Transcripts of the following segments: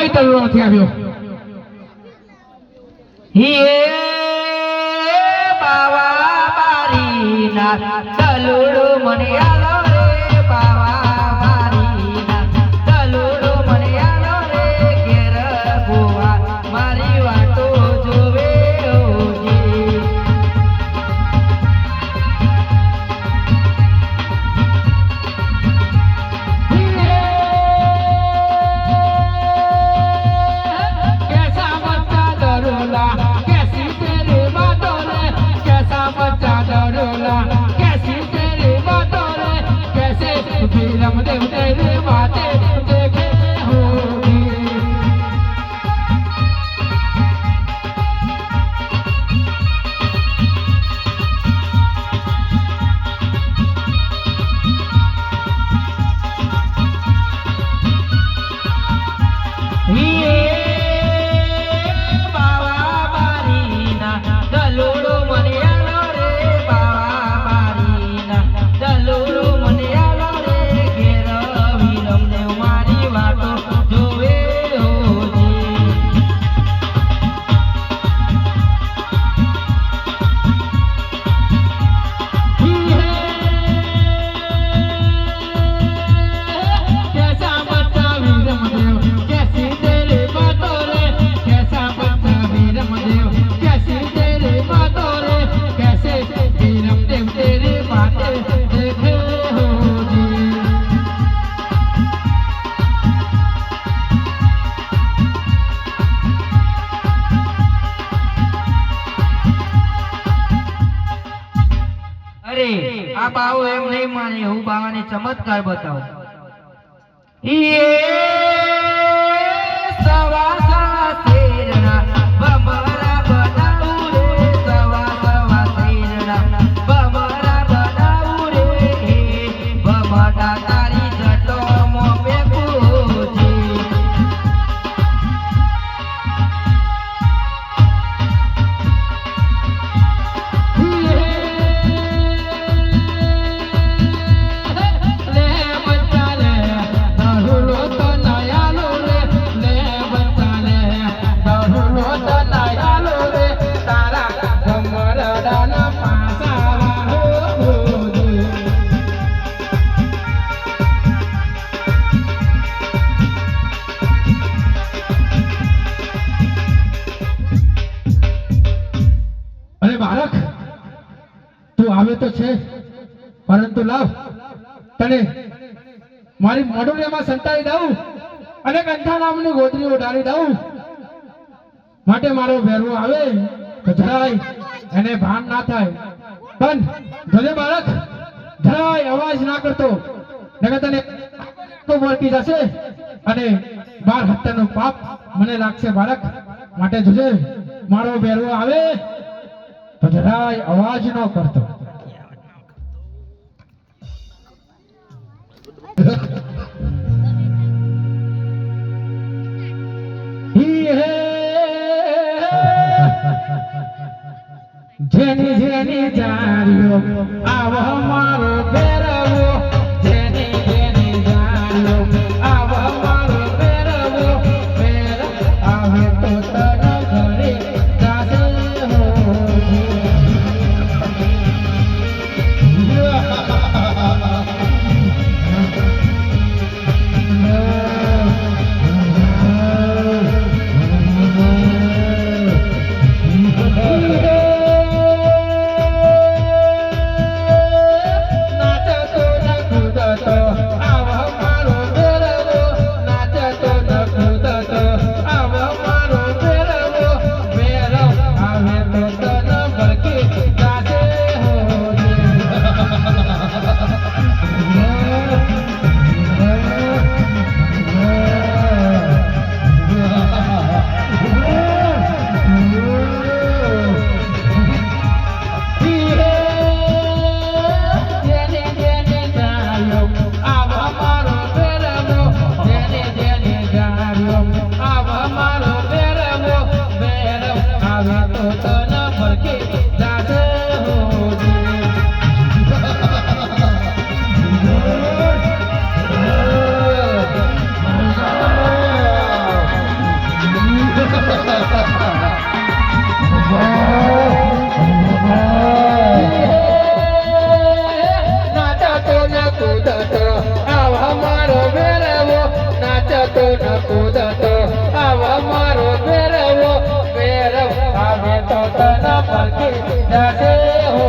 જરાય તલડો નથી આવ્યો. હે બાવા બારી ના તલડો મને આલો રે બાવા બારી ના તલડો મને આલો રે ઘેર ગોવા મારી વાતો જોવે ઓજી. रामदेव तेरे बातें देखे होगी. બાવા બારી ના દલોડો મને આલો રે બાવા બારી ના દલોડો મને આલો રે ઘેર વિરમદેવ મારી વાતો જોવે હોજી. कैसा बच्चा वीरमदेव कैसी तेरे बातों रे कैसा बच्चा वीरमदेव कैसी तेरे बातों रे कैसे वीरमदेव तेरे बातें देखे होगी. અરે આ બાવો એમ નહીં માને હું બાવાને ચમત્કાર બતાવું. સવા સવા શેરના બમરા બનાવું રે સવા સવા શેરના બમરા બનાવું રે બમડા તારી જટો મો બેકુજી. ले बच्चा ले दारूलो तो नया लो रे ले बच्चा ले दारूलो तो नया लो रे तारा गमरडाना पासावा होगी. अरे बालक તું આવે તો છે પરંતુ લાવ તને મારી મોઢુરિયામાં સંતાડી દઉં અને કંઠા નામની ગોદરી ઉડાડી દઉં. માટે મારો ભેરવો આવે તો જરાય એને ભાન ના થાય. પણ જોજે બાળક જરાય અવાજ ના કરતો નકર તને તો વળગી જશે અને 12 હત્યાનું પાપ મને લાગશે બાળક. માટે જોજે મારો ભેરવો આવે તો જરાય અવાજ ન કરતો. જેની જેની જાણ્યો આવો મારો ભેરવો જેની જેની જાણ્યો આવો મારો ભેરવો ભેર આવે તો તન ઘરે જાશે હોજી. ન કૂદતો આવા મારો ભેરવો ભેરવ આવે તો તને પરખી જશે હો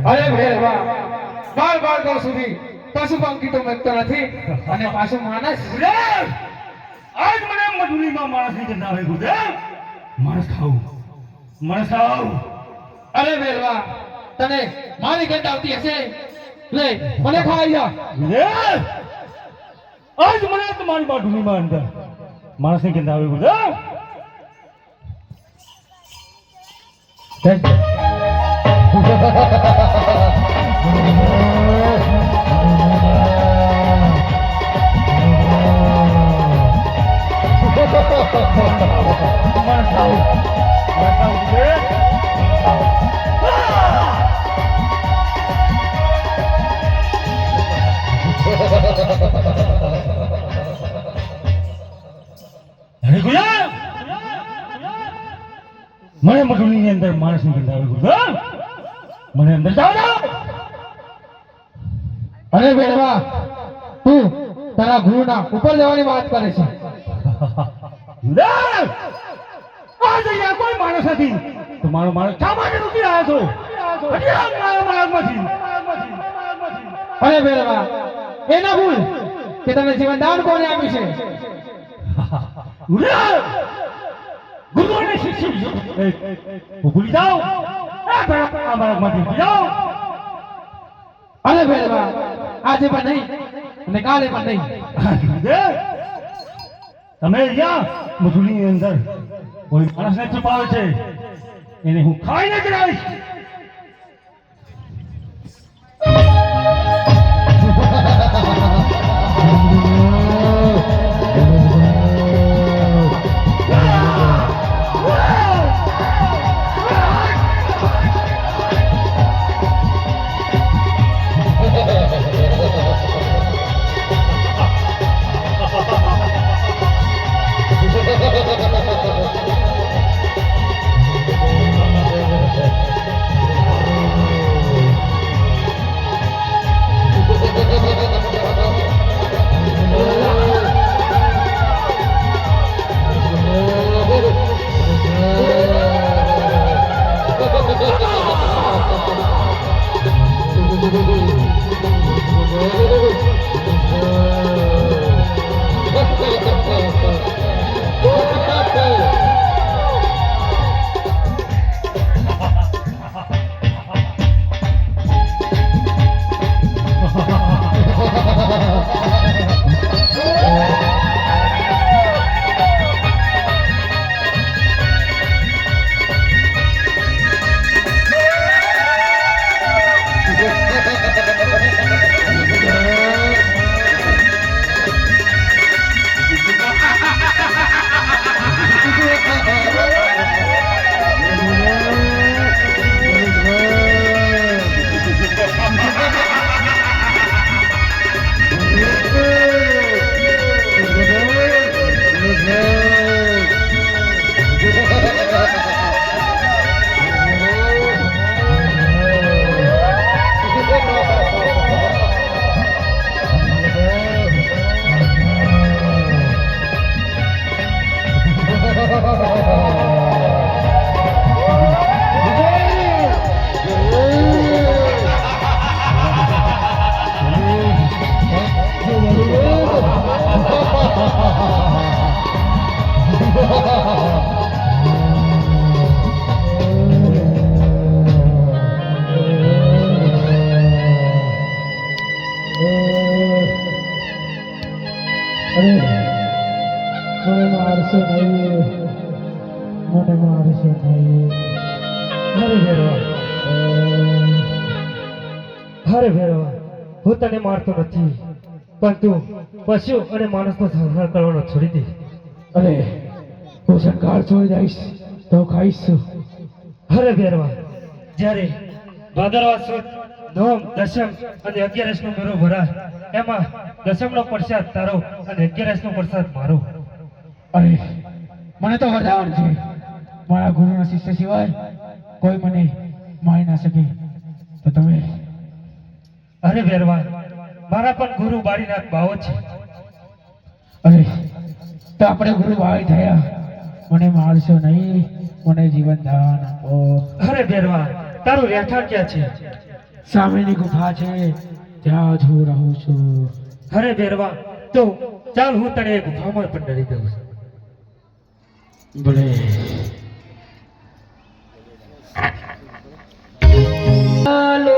અરે ભેરવા બાર ગાઉં સુધી પશુ પંખી તો મળતો નથી અને પાછો માણસ આજ મને મજૂરીમાં માણસની ચિંતા હોય ગુરુદેવ માણસ ખાવું અરે ભેરવા તને મારી ગંધ આવતી હશે લે મને ખાઈ જા ગુરુદેવ આજ મને તમારી મજૂરીમાં અંદર માણસની ચિંતા હોય ગુરુદેવ મને મજૂરીની અંદર માણસની ચિંતા હોય ગુરુદેવ મને અંદર જાઓ અરે ભેરવા તું તારા ગુરુના ઉપર જવાની વાત કરે છે ગુરુદેવ આ જગ્યા કોઈ માણસ નથી તો મારો માણસ શા માટે રૂકી આવ્યો છો હજી આ મારા માર્ગમાંથી અરે ભેરવા એના ભૂલ કે તને જીવનદાન કોને આપ્યું છે ગુરુદેવ ગુરુને શિક્ષિત ભૂલી જાઓ આ માર્ગમાંથી ભૂલી જાઓ અરે ભેરવા આજે પણ નહીં અને કાલે પણ નહીં ગુરુદેવ તમે અહીંયા મજૂરીની અંદર કોઈ માણસને છુપાવે છે એને હું ખાઈને જ રહીશ અરે ભેરવા, હું તને મારતો નથી, પણ તું પશુ અને માણસનો સંહાર કરવાનો છોડી દે. અરે હું સંઘાર છોડી દઈશ તો ખાઈશ શું? અરે ભેરવા, જ્યારે ભાદરવા સુદ નોમ દશમ અને 11 નો મેળો ભરાય, એમાં દશમનો પ્રસાદ તારો અને 11 નો પ્રસાદ મારો. અરે મને તો વરદાન છે, મારા ગુરુના શિષ્ય સિવાય કોઈ મને મારી ના શકે. તો તમે અરે ભેરવા, મારા પણ ગુરુ બાળીનાથ બાવો છે. અરે તો આપણે ગુરુ ભાઈ થયા, મને મારશો નહીં, મને જીવન દાન આપો. અરે ભેરવા, તારું રહેઠાણ ક્યાં છે? સામેની ગુફા છે, ત્યાં જ હું રહું છું. અરે ભેરવા, તો ચાલ હું તને એ ગુફામાં પણ ડરી દઉં. ભલે. ચાલો